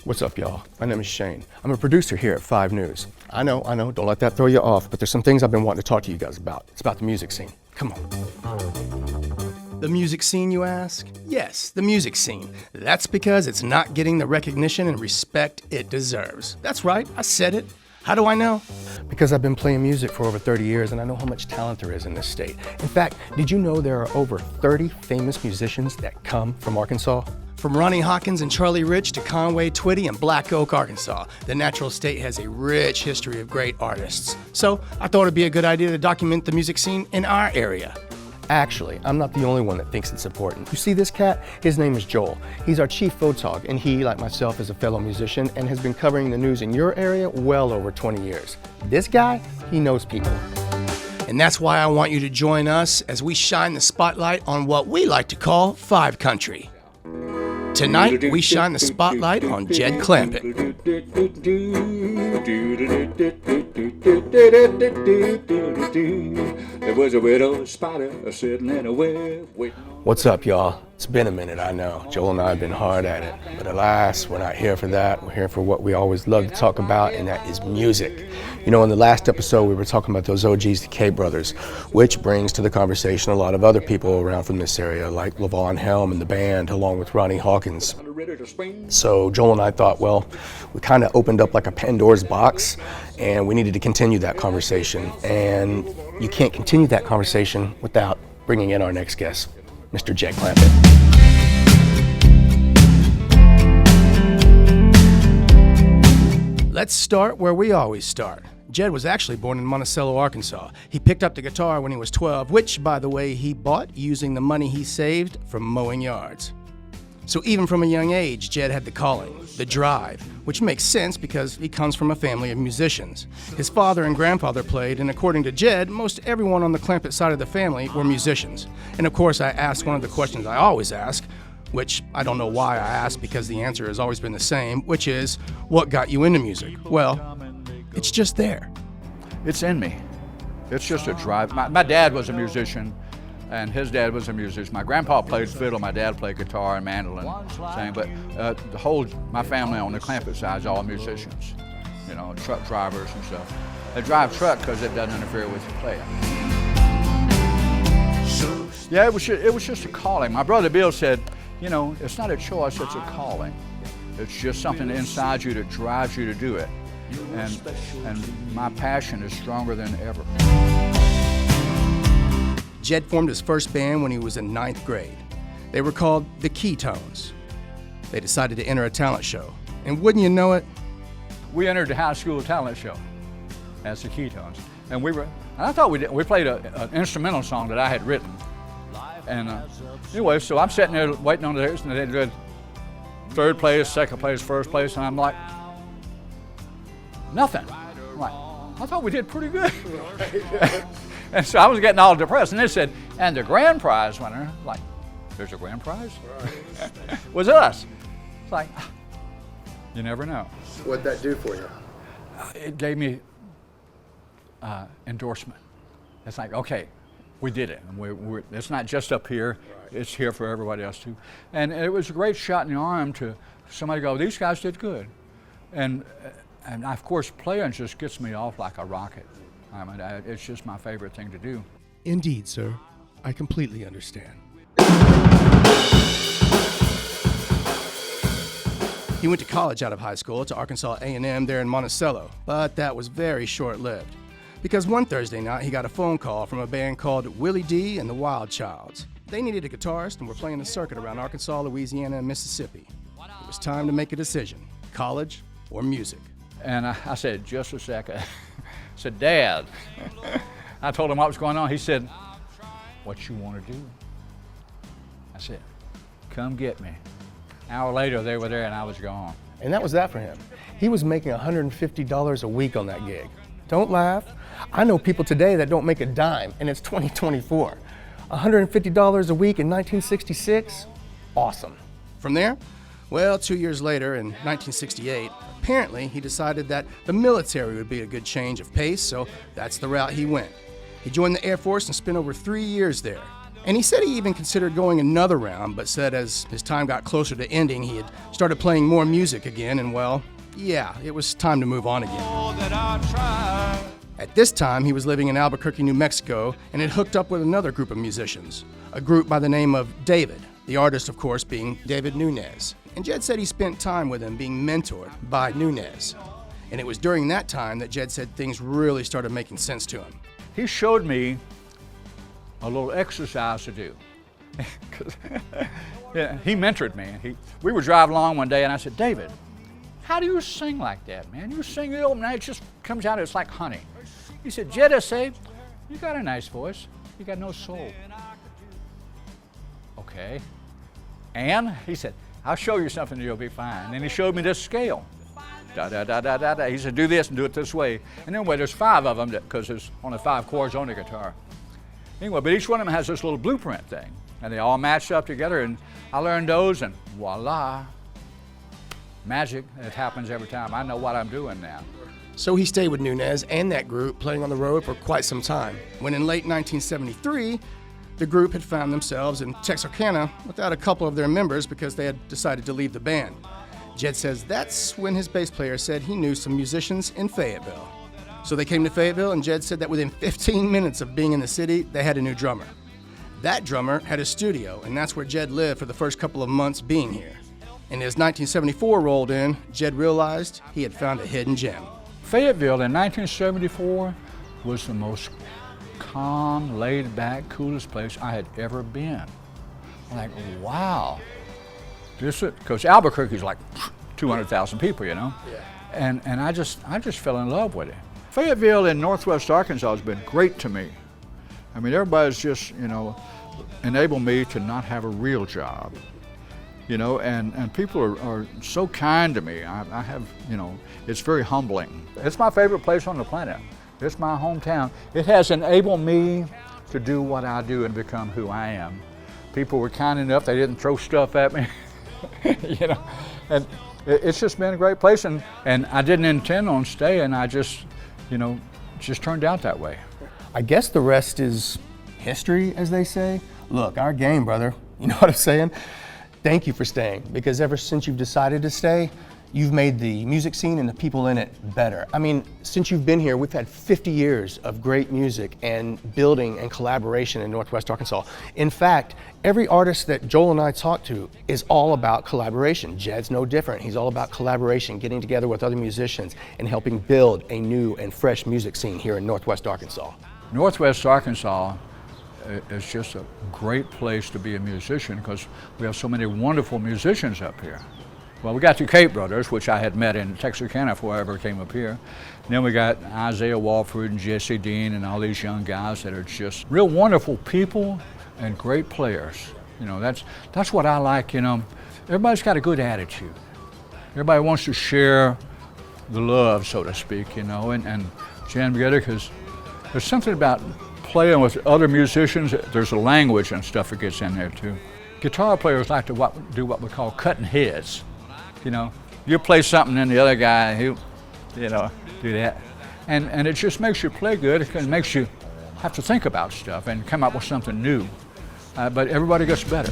What's up, y'all? My name is Shane. I'm a producer here at 5 News. I know, don't let that throw you off, but there's some things I've been wanting to talk to you guys about. It's about the music scene. Come on. The music scene, you ask? Yes, the music scene. That's because it's not getting the recognition and respect it deserves. That's right, I said it. How do I know? Because I've been playing music for over 30 years and I know how much talent there is in this state. In fact, did you know there are over 30 famous musicians that come from Arkansas? From Ronnie Hawkins and Charlie Rich to Conway Twitty and Black Oak, Arkansas, the natural state has a rich history of great artists. So I thought it'd be a good idea to document the music scene in our area. Actually, I'm not the only one that thinks it's important. You see this cat? His name is Joel. He's our chief photog, and he, like myself, is a fellow musician and has been covering the news in your area well over 20 years. This guy, he knows people. And that's why I want you to join us as we shine the spotlight on what we like to call Five Country. Tonight, we shine the spotlight on Jed Clampit. There was a widow spider sitting in a web waiting. What's up, y'all? It's been a minute, I know. Joel and I have been hard at it. But alas, we're not here for that. We're here for what we always love to talk about, and that is music. You know, in the last episode, we were talking about those OGs, the K Brothers, which brings to the conversation a lot of other people around from this area, like LaVon Helm and the band, along with Ronnie Hawkins. So Joel and I thought, well, we kind of opened up like a Pandora's box, and we needed to continue that conversation. And you can't continue that conversation without bringing in our next guest, Mr. Jed Clampit. Let's start where we always start. Jed was actually born in Monticello, Arkansas. He picked up the guitar when he was 12, which, by the way, he bought using the money he saved from mowing yards. So even from a young age, Jed had the calling, the drive, which makes sense because he comes from a family of musicians. His father and grandfather played, and according to Jed, most everyone on the Clampit side of the family were musicians. And of course, I asked one of the questions I always ask, which I don't know why I asked because the answer has always been the same, which is, what got you into music? Well, it's just there. It's in me. It's just a drive. My dad was a musician, and his dad was a musician. My grandpa played fiddle, my dad played guitar and mandolin, but my family on the Clampit side is all musicians, you know, truck drivers and stuff. They drive truck because it doesn't interfere with your playing. Yeah, it was just a calling. My brother Bill said, you know, it's not a choice, it's a calling. It's just something inside you that drives you to do it. And my passion is stronger than ever. Jed formed his first band when he was in 9th grade. They were called the Keytones. They decided to enter a talent show. And wouldn't you know it? We entered the high school talent show as the Keytones. And I thought we played an instrumental song that I had written. And anyway, so I'm sitting there waiting on theirs, and they did 3rd place, 2nd place, 1st place, and I'm like, nothing. I'm like, I thought we did pretty good. And so I was getting all depressed, and they said, and the grand prize winner, like, there's a grand prize? Was us. It's like, you never know. What'd that do for you? It gave me endorsement. It's like, okay, we did it. And it's not just up here, it's here for everybody else too. And it was a great shot in the arm to somebody go, these guys did good. And of course, playing just gets me off like a rocket. I mean, it's just my favorite thing to do. Indeed, sir. I completely understand. He went to college out of high school to Arkansas A&M there in Monticello, but that was very short-lived. Because one Thursday night, he got a phone call from a band called Willie D and the Wild Childs. They needed a guitarist and were playing a circuit around Arkansas, Louisiana, and Mississippi. It was time to make a decision, college or music. And I said, just a second. I said, Dad. I told him what was going on. He said, what you want to do? I said, come get me. An hour later, they were there and I was gone. And that was that for him. He was making $150 a week on that gig. Don't laugh. I know people today that don't make a dime, and it's 2024. $150 a week in 1966? Awesome. From there, well, 2 years later, in 1968, apparently he decided that the military would be a good change of pace, so that's the route he went. He joined the Air Force and spent over 3 years there. And he said he even considered going another round, but said as his time got closer to ending, he had started playing more music again, and well, yeah, it was time to move on again. At this time, he was living in Albuquerque, New Mexico, and had hooked up with another group of musicians, a group by the name of David, the artist, of course, being David Nunes. And Jed said he spent time with him being mentored by Nunes. And it was during that time that Jed said things really started making sense to him. He showed me a little exercise to do. Yeah, he mentored me. We were driving along one day and I said, David, how do you sing like that, man? You sing ill, and it just comes out, it's like honey. He said, Jed, I say, you got a nice voice, you got no soul. Okay. And he said, I'll show you something and you'll be fine. And then he showed me this scale. Da, da, da, da, da, da. He said, do this and do it this way. And anyway, there's 5 of them because there's only 5 chords on the guitar. Anyway, but each one of them has this little blueprint thing. And they all match up together, and I learned those, and voila, magic. It happens every time. I know what I'm doing now. So he stayed with Nunes and that group playing on the road for quite some time, when in late 1973, the group had found themselves in Texarkana without a couple of their members because they had decided to leave the band. Jed says that's when his bass player said he knew some musicians in Fayetteville. So they came to Fayetteville, and Jed said that within 15 minutes of being in the city, they had a new drummer. That drummer had a studio, and that's where Jed lived for the first couple of months being here. And as 1974 rolled in, Jed realized he had found a hidden gem. Fayetteville in 1974 was the most calm, laid-back, coolest place I had ever been. I'm like, wow. Because Albuquerque's like 200,000 people, you know? Yeah. And I just fell in love with it. Fayetteville in northwest Arkansas has been great to me. I mean, everybody's just, you know, enabled me to not have a real job, you know, and people are so kind to me. I have, you know, it's very humbling. It's my favorite place on the planet. It's my hometown. It has enabled me to do what I do and become who I am. People were kind enough, they didn't throw stuff at me, you know, and it's just been a great place, and I didn't intend on staying. I just, you know, just turned out that way. I guess the rest is history, as they say. Look, our game, brother. You know what I'm saying? Thank you for staying, because ever since you've decided to stay, you've made the music scene and the people in it better. I mean, since you've been here, we've had 50 years of great music and building and collaboration in Northwest Arkansas. In fact, every artist that Joel and I talk to is all about collaboration. Jed's no different. He's all about collaboration, getting together with other musicians and helping build a new and fresh music scene here in Northwest Arkansas. Northwest Arkansas is just a great place to be a musician because we have so many wonderful musicians up here. Well, we got the Cape Brothers, which I had met in Texarkana before I ever came up here. And then we got Isaiah Walford and Jesse Dean and all these young guys that are just real wonderful people and great players. You know, that's what I like, you know. Everybody's got a good attitude. Everybody wants to share the love, so to speak, you know, and jam together, because there's something about playing with other musicians. There's a language and stuff that gets in there too. Guitar players like to do what we call cutting heads. You know, you play something and the other guy, he'll, you know, do that. And it just makes you play good. It makes you have to think about stuff and come up with something new. But everybody gets better.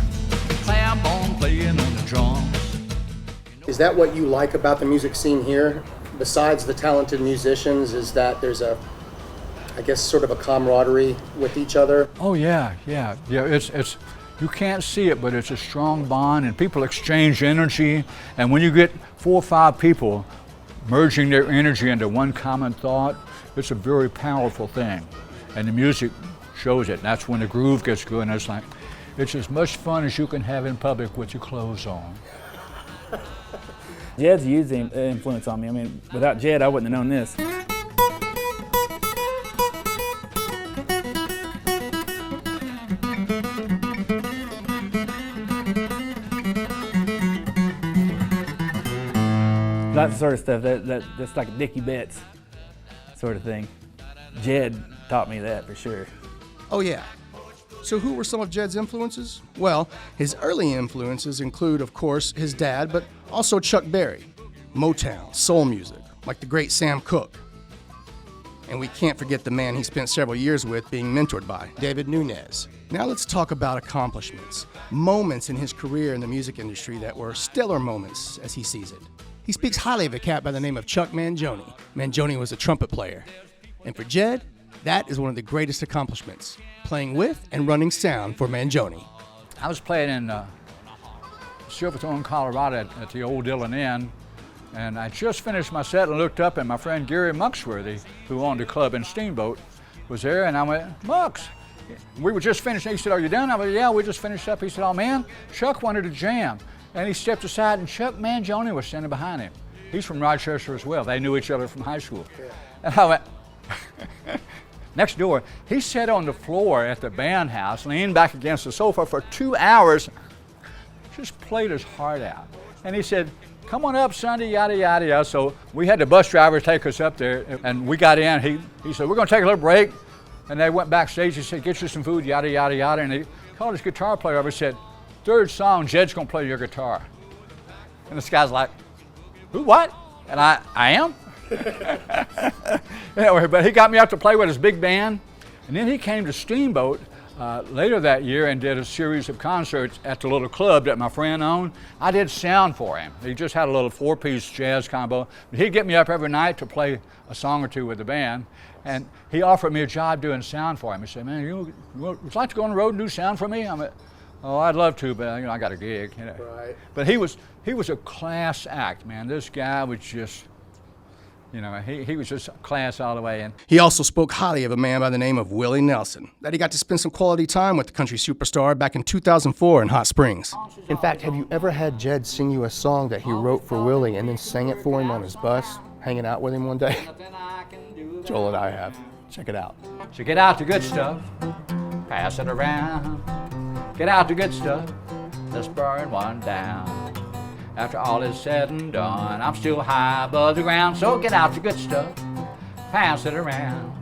Clam on playing on the drums. Is that what you like about the music scene here? Besides the talented musicians, is that there's a, I guess, sort of a camaraderie with each other? Oh yeah. It's you can't see it, but it's a strong bond, and people exchange energy. And when you get 4 or 5 people merging their energy into one common thought, it's a very powerful thing. And the music shows it. That's when the groove gets good, and it's as much fun as you can have in public with your clothes on. Jed's a huge influence on me. I mean, without Jed, I wouldn't have known this. That sort of stuff, that's like a Dickie Betts sort of thing. Jed taught me that for sure. Oh yeah. So who were some of Jed's influences? Well, his early influences include, of course, his dad, but also Chuck Berry, Motown, soul music, like the great Sam Cooke. And we can't forget the man he spent several years with being mentored by, David Nunes. Now let's talk about accomplishments, moments in his career in the music industry that were stellar moments as he sees it. He speaks highly of a cat by the name of Chuck Mangione. Mangione was a trumpet player. And for Jed, that is one of the greatest accomplishments, playing with and running sound for Mangione. I was playing in Silverthorne, Colorado at the old Dillon Inn, and I just finished my set and looked up, and my friend Gary Muxworthy, who owned a club in Steamboat, was there, and I went, Mux, we were just finished. He said, are you done? I went, yeah, we just finished up. He said, oh man, Chuck wanted to jam. And he stepped aside, and Chuck Mangione was standing behind him. He's from Rochester as well. They knew each other from high school. And I went, next door, he sat on the floor at the band house, leaned back against the sofa for 2 hours, just played his heart out. And he said, come on up Sunday, yada, yada, yada. So we had the bus driver take us up there, and we got in. He said, we're gonna take a little break. And they went backstage. He said, get you some food, yada, yada, yada. And he called his guitar player over and said, third song, Jed's gonna play your guitar. And this guy's like, who, what? And I am? Anyway, but he got me up to play with his big band. And then he came to Steamboat later that year and did a series of concerts at the little club that my friend owned. I did sound for him. He just had a little 4-piece jazz combo. He'd get me up every night to play a song or two with the band. And he offered me a job doing sound for him. He said, man, would you like to go on the road and do sound for me? I went, oh, I'd love to, but I got a gig. Right. But he was a class act, man. This guy was just, he was just class all the way. And He also spoke highly of a man by the name of Willie Nelson, that he got to spend some quality time with the country superstar back in 2004 in Hot Springs. In fact, have you ever had Jed sing you a song that he wrote for Willie and then sang it for him on his bus, hanging out with him one day? Joel and I have. Check it out. so get out the good stuff, pass it around. Get out the good stuff, let's burn one down. After all is said and done, I'm still high above the ground, so get out the good stuff, pass it around.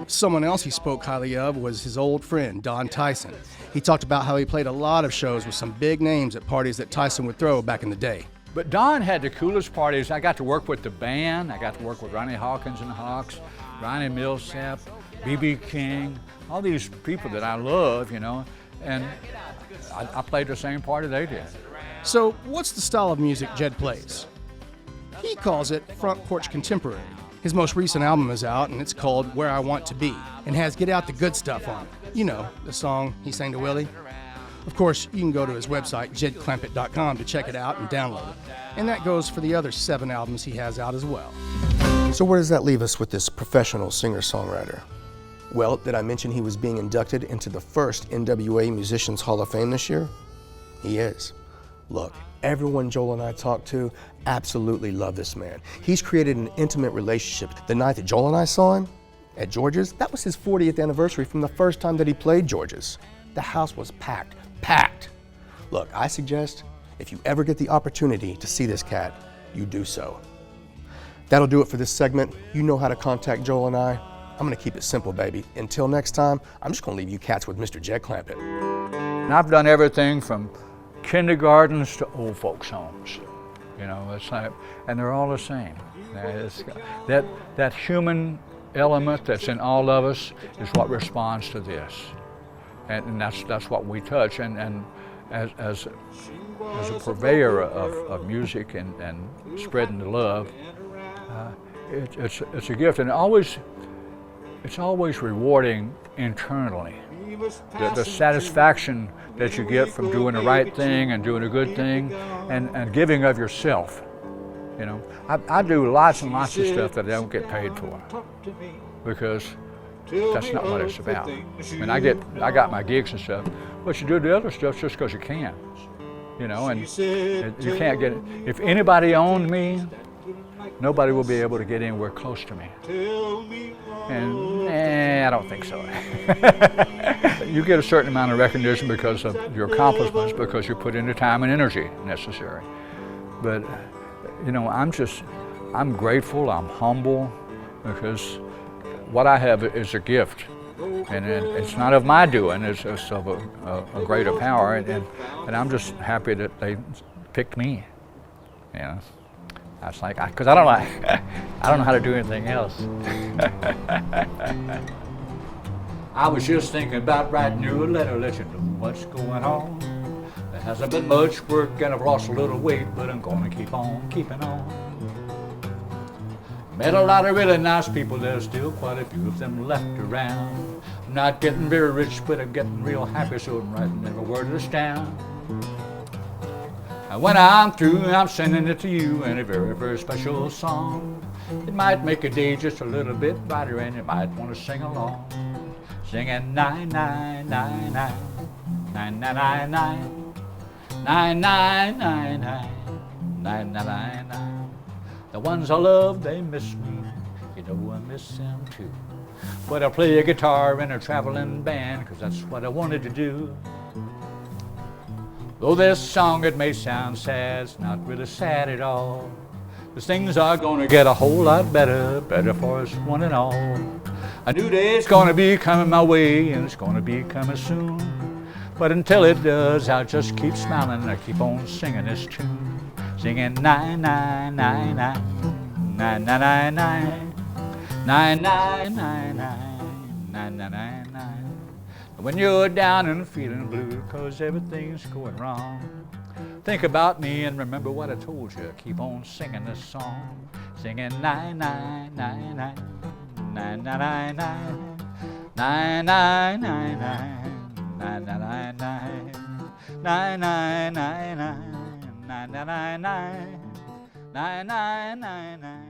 Someone else he spoke highly of was his old friend, Don Tyson. He talked about how he played a lot of shows with some big names at parties that Tyson would throw back in the day. But Don had the coolest parties. I got to work with the band. I got to work with Ronnie Hawkins and the Hawks, Ronnie Millsap, B.B. King, all these people that I love, and I played the same party they did. So, what's the style of music Jed plays? He calls it front porch contemporary. His most recent album is out, and it's called Where I Want to Be, and has Get Out the Good Stuff on it. You know, the song he sang to Willie. Of course, you can go to his website, jedclampit.com, to check it out and download it. And that goes for the other 7 albums he has out as well. So where does that leave us with this professional singer-songwriter? Well, did I mention he was being inducted into the first NWA Musicians Hall of Fame this year? He is. Look, everyone Joel and I talked to absolutely love this man. He's created an intimate relationship. The night that Joel and I saw him at George's, that was his 40th anniversary from the first time that he played George's. The house was packed. Look, I suggest if you ever get the opportunity to see this cat, you do so. That'll do it for this segment. You know how to contact Joel and I. I'm gonna keep it simple, baby. Until next time, I'm just gonna leave you cats with Mr. Jed Clampit. And I've done everything from kindergartens to old folks' homes. It's like, and they're all the same. That human element that's in all of us is what responds to this. And that's what we touch. And as a purveyor of music and spreading the love, it's a gift, and it's always rewarding internally. The satisfaction that you get from doing the right thing and doing a good thing and giving of yourself. I do lots and lots of stuff that I don't get paid for because that's not what it's about. I got my gigs and stuff, but you do the other stuff just because you can. And you can't get it. If anybody owned me, nobody will be able to get anywhere close to me. And I don't think so. You get a certain amount of recognition because of your accomplishments, because you put in the time and energy necessary. But, I'm grateful, I'm humble, because what I have is a gift. And it's not of my doing, it's of a greater power. And I'm just happy that they picked me. I was like, because I don't know, I don't know how to do anything else. I was just thinking about writing you a letter, let you know what's going on. There hasn't been much work and I've lost a little weight, but I'm gonna keep on keeping on. Met a lot of really nice people, there's still quite a few of them left around. I'm not getting very rich, but I'm getting real happy, so I'm writing every word of this down. And when I'm through, I'm sending it to you in a very, very special song. It might make a day just a little bit brighter, and you might want to sing along. Singing 9999, 9999, 9999, 9999. The ones I love, they miss me, you know I miss them too. But I play a guitar in a traveling band, 'cause that's what I wanted to do. Though this song, it may sound sad, it's not really sad at all. 'Cause things are gonna get a whole lot better, better for us one and all. A new day's gonna be coming my way, and it's gonna be coming soon. But until it does, I'll just keep smiling and I keep on singing this tune. Singing 9999, 9999, 9999, 9999. When you're down and feeling blue, 'cause everything's going wrong, think about me and remember what I told you. Keep on singing this song. Singing 9999, 9999, 9999, 9999, 9999, 9999, 9999.